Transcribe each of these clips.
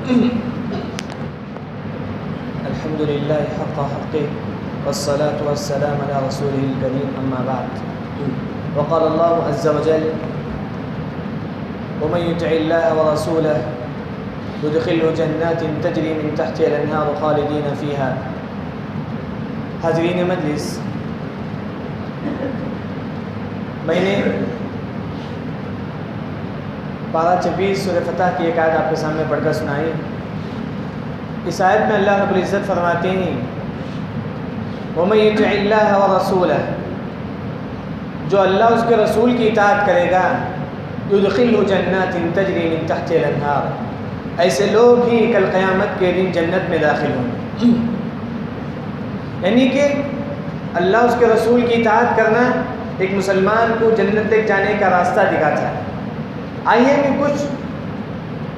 الحمد لله حق حقه والصلاة والسلام على رسوله الكريم أما بعد. وقال الله عز وجل: ومن يطع الله ورسوله يدخله جنات تجري من تحتها الأنهار خالدين فيها. حاضرین مجلس، میں نے پارہ 26 سورہ فتح کی ایک آیت آپ کے سامنے پڑھ کر سنائی. اس آیت میں اللہ رب العزت فرماتے ہیں: وَمَن يُطِعِ اللَّهَ وَرَسُولَهُ، جو اللہ اس کے رسول کی اطاعت کرے گا، يُدْخِلْهُ جَنَّاتٍ تَجْرِي مِن تَحْتِهَا الْأَنْهَارُ، ایسے لوگ ہی کل قیامت کے دن جنت میں داخل ہوں گے. یعنی کہ اللہ اس کے رسول کی اطاعت کرنا ایک مسلمان کو جنت تک جانے کا راستہ دکھاتا ہے. آئیے میں کچھ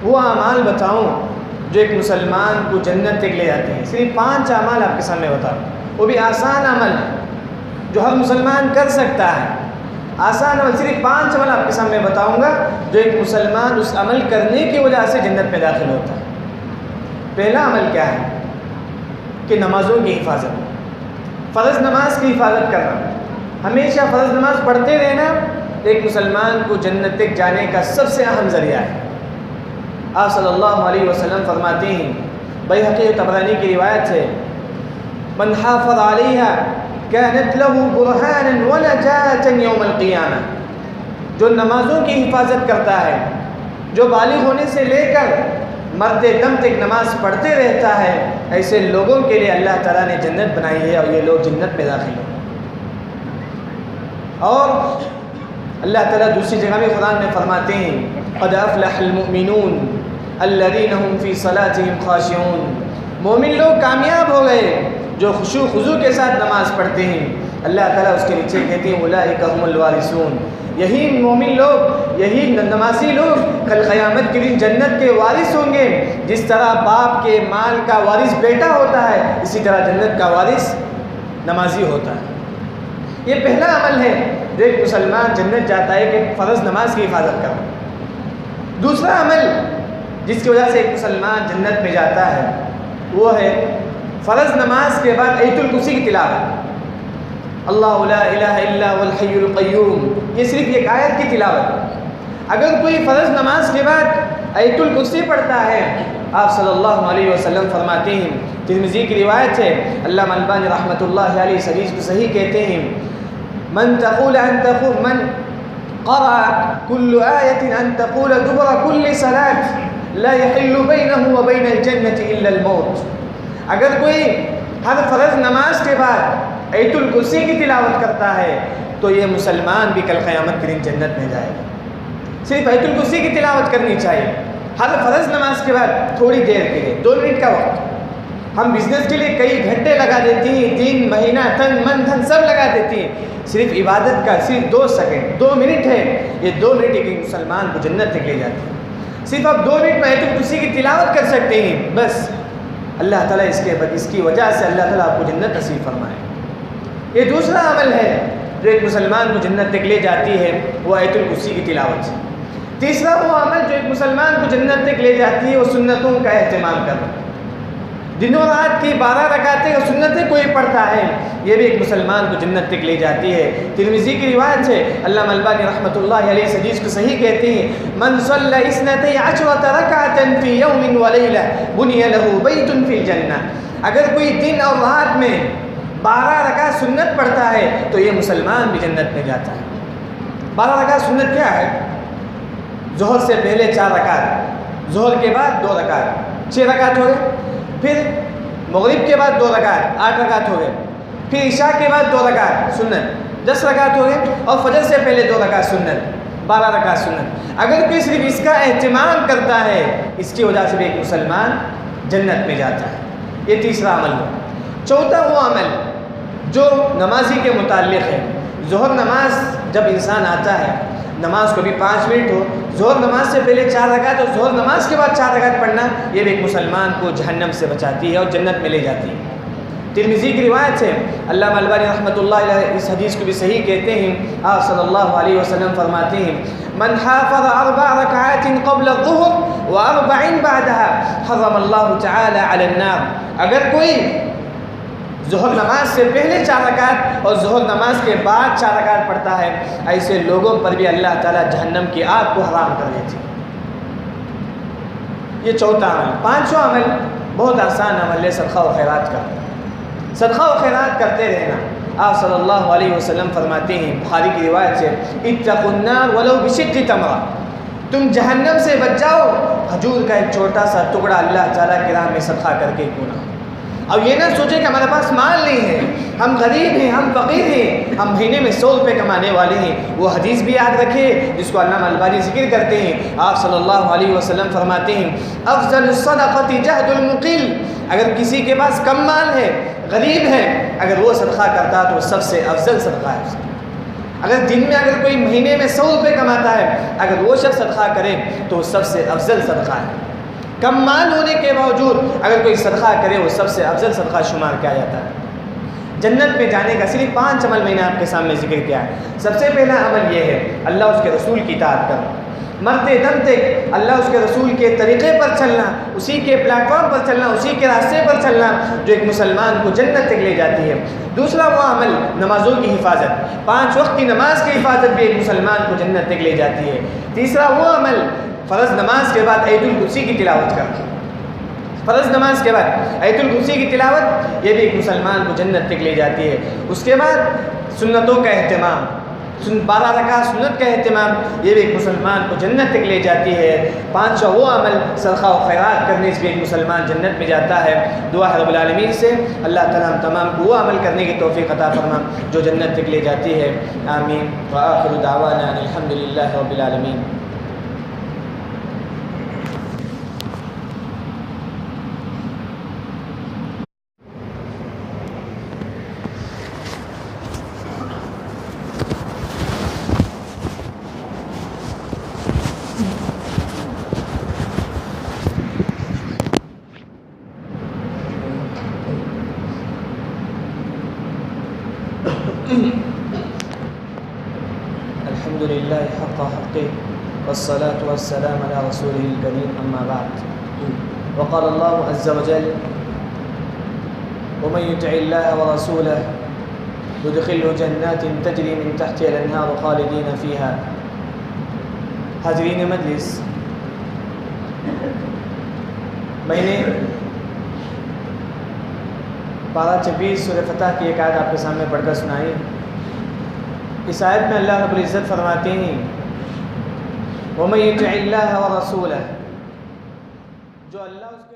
وہ اعمال بتاؤں جو ایک مسلمان کو جنت تک لے جاتے ہیں. صرف 5 اعمال آپ کے سامنے بتاؤں، وہ بھی آسان عمل جو ہر مسلمان کر سکتا ہے. آسان عمل، صرف 5 عمل آپ کے سامنے بتاؤں گا جو ایک مسلمان اس عمل کرنے کی وجہ سے جنت میں داخل ہوتا ہے. پہلا عمل کیا ہے کہ نمازوں کی حفاظت، فرض نماز کی حفاظت کرنا. ہمیشہ فرض نماز پڑھتے رہنا ایک مسلمان کو جنت تک جانے کا سب سے اہم ذریعہ ہے. آپ صلی اللہ علیہ وسلم فرماتے ہیں، بیہقی و طبرانی کی روایت ہے: من حافظ علیہا کانت لہ برہانا ونجاۃ یوم القیامہ. جو نمازوں کی حفاظت کرتا ہے، جو بالغ ہونے سے لے کر مرتے دم تک نماز پڑھتے رہتا ہے، ایسے لوگوں کے لیے اللہ تعالیٰ نے جنت بنائی ہے اور یہ لوگ جنت میں داخل ہیں. اور اللہ تعالیٰ دوسری جگہ میں قرآن میں فرماتے ہیں: قد افلح المؤمنون الذین هم فی صلاتهم خاشعون. مومن لوگ کامیاب ہو گئے جو خشوع خضوع کے ساتھ نماز پڑھتے ہیں. اللہ تعالیٰ اس کے نیچے کہتے ہیں: اولئک هم الوارثون. یہی مومن لوگ، یہی نمازی لوگ کل قیامت کے دن جنت کے وارث ہوں گے. جس طرح باپ کے مال کا وارث بیٹا ہوتا ہے، اسی طرح جنت کا وارث نمازی ہوتا ہے. یہ پہلا عمل ہے جو ایک مسلمان جنت جاتا ہے کہ فرض نماز کی حفاظت کرنا. دوسرا عمل جس کی وجہ سے ایک مسلمان جنت میں جاتا ہے وہ ہے فرض نماز کے بعد آیت الکرسی کی تلاوت. اللہ لا الہ الا هو الحی القیوم، یہ صرف ایک آیت کی تلاوت. اگر کوئی فرض نماز کے بعد آیت الکرسی پڑھتا ہے، آپ صلی اللہ علیہ وسلم فرماتے ہیں، ترمذی کی روایت ہے، علامہ البانی رحمۃ اللہ علیہ اس حدیث کو صحیح کہتے ہیں: من قرأ كل آية أن تقول دبر كل صلاة لا يحل بينه وبين الجنة إلا الموت. اگر کوئی ہر فرض نماز کے بعد آیت الکرسی کی تلاوت کرتا ہے تو یہ مسلمان بھی کل قیامت کے دن جنت میں جائے گا. صرف آیت الکرسی کی تلاوت کرنی چاہیے ہر فرض نماز کے بعد تھوڑی دیر کے لیے، 2 منٹ کا وقت. ہم بزنس کے لیے کئی گھنٹے لگا دیتی ہیں، 3 مہینہ تن من دھن سب لگا دیتی ہیں. صرف عبادت کا صرف 2 سیکنڈ 2 منٹ ہے. یہ 2 منٹ ایک مسلمان کو جنت تک لے جاتے ہیں. صرف آپ 2 منٹ میں آیت الکرسی کی تلاوت کر سکتے ہیں، بس اللہ تعالیٰ اس کی وجہ سے اللہ تعالیٰ آپ کو جنت نصیب فرمائے. یہ دوسرا عمل ہے جو ایک مسلمان کو جنت تک لے جاتی ہے، وہ آیت الکرسی کی تلاوت ہے. تیسرا وہ عمل جو ایک مسلمان کو جنت تک لے جاتی ہے وہ سنتوں کا اہتمام کرنا. دنوں رات کی 12 رکعتیں اور سنتیں کوئی پڑھتا ہے، یہ بھی ایک مسلمان کو جنت تک لے جاتی ہے. ترمذی کی روایت ہے، علامہ البانی رحمۃ اللہ علیہ اس حدیث کو صحیح کہتے ہیں: من صلی 12 رکعۃ فی یوم ولیلہ بنی لہ بیت فی الجنہ. اگر کوئی دن اور رات میں 12 رکعت سنت پڑھتا ہے تو یہ مسلمان بھی جنت میں جاتا ہے. 12 رکعت سنت کیا ہے؟ ظہر سے پہلے 4 رکعت، ظہر کے بعد 2 رکعت، 6 رکعت ہو گئے. پھر مغرب کے بعد 2 رکعت، 8 رکعت ہو گئے. پھر عشاء کے بعد 2 رکعت سنت، 10 رکعت ہو گئے. اور فجر سے پہلے 2 رکعت سنت، 12 رکعت سنت. اگر کوئی صرف اس کا اہتمام کرتا ہے، اس کی وجہ سے بھی ایک مسلمان جنت میں جاتا ہے. یہ تیسرا عمل ہو. چوتھا وہ عمل جو نمازی کے متعلق ہے. ظہر نماز جب انسان آتا ہے، نماز کو بھی 5 منٹ ہو، ظہر نماز سے پہلے 4 رکعت اور ظہر نماز کے بعد 4 رکعت پڑھنا، یہ بھی ایک مسلمان کو جہنم سے بچاتی ہے اور جنت میں لے جاتی ہے. ترمذی کی روایت ہے، علامہ البانی رحمۃ اللہ علیہ اس حدیث کو بھی صحیح کہتے ہیں، آپ صلی اللہ علیہ وسلم فرماتے ہیں من حافظ 4 رکعات قبل الظہر و4 بعدها حرم اللہ تعالی علی النار، اگر کوئی ظہر نماز سے پہلے 4 رکعت اور ظہر نماز کے بعد 4 رکعت پڑھتا ہے، ایسے لوگوں پر بھی اللہ تعالیٰ جہنم کی آگ کو حرام کر دیتے ہیں۔ یہ چوتھا عمل۔ 5واں عمل بہت آسان عمل ہے، صدقہ و خیرات کا۔ صدقہ و خیرات کرتے رہنا۔ آپ صلی اللہ علیہ وسلم فرماتے ہیں، بخاری کی روایت سے، اتقوا النار ولو بشق تمرہ، تم جہنم سے بچ جاؤ، کھجور کا ایک چھوٹا سا ٹکڑا اللہ تعالیٰ کی راہ میں صدقہ کر کے کیوں نہ۔ اب یہ نہ سوچیں کہ ہمارے پاس مال نہیں ہے، ہم غریب ہیں، ہم فقیر ہیں، ہم مہینے میں 100 روپے کمانے والے ہیں۔ وہ حدیث بھی یاد رکھے جس کو علامہ البانی ذکر کرتے ہیں، آپ صلی اللہ علیہ وسلم فرماتے ہیں افضل الصدقۃ جہد المقل، اگر کسی کے پاس کم مال ہے، غریب ہے، اگر وہ صدقہ کرتا تو سب سے افضل صدقہ ہے اس کا۔ اگر دن میں اگر کوئی مہینے میں 100 روپے کماتا ہے، اگر وہ شخص صدقہ کرے تو سب سے افضل صدقہ ہے۔ کم مال ہونے کے باوجود اگر کوئی صدقہ کرے وہ سب سے افضل صدقہ شمار کیا جاتا ہے۔ جنت میں جانے کا صرف 5 عمل میں نے آپ کے سامنے ذکر کیا ہے۔ سب سے پہلا عمل یہ ہے اللہ اس کے رسول کی اطاعت کرنا، مرتے دم تک اللہ اس کے رسول کے طریقے پر چلنا، اسی کے پلیٹ فارم پر چلنا، اسی کے راستے پر چلنا جو ایک مسلمان کو جنت تک لے جاتی ہے۔ دوسرا وہ عمل نمازوں کی حفاظت، 5 وقت کی نماز کی حفاظت بھی ایک مسلمان کو جنت تک لے جاتی ہے۔ تیسرا وہ عمل فرض نماز کے بعد آیت الکرسی کی تلاوت کرنا، فرض نماز کے بعد آیت الکرسی کی تلاوت، یہ بھی ایک مسلمان کو جنت تک لے جاتی ہے۔ اس کے بعد سنتوں کا اہتمام، 12 رکعت سنت کا اہتمام، یہ بھی ایک مسلمان کو جنت تک لے جاتی ہے۔ 5واں وہ عمل صدقہ و خیرات کرنے سے بھی ایک مسلمان جنت میں جاتا ہے۔ دعا ہے رب العالمین سے اللہ تعالیٰ ہم تمام کو وہ عمل کرنے کی توفیق عطا فرما جو جنت تک لے جاتی ہے۔ آمین۔ وآخر دعوانا ان الحمد للہ رب العالمین۔ الحمد للہ حق حقه والصلاة والسلام على رسوله الكريم أما بعد وقال الله عز وجل ومن يطع الله ورسوله يدخله جنات تجري من تحتها الأنهار خالدين فيها۔ حاضرین مجلس، میں نے پارہ 26 سورہ فتح کی ایک آیت آپ کے سامنے پڑھ کر سنائی۔ اس آیت میں اللہ رب العزت فرماتے ہیں وَمَن يُطِعِ اللَّهَ وَرَسُولَهُ، جو اللہ اس کے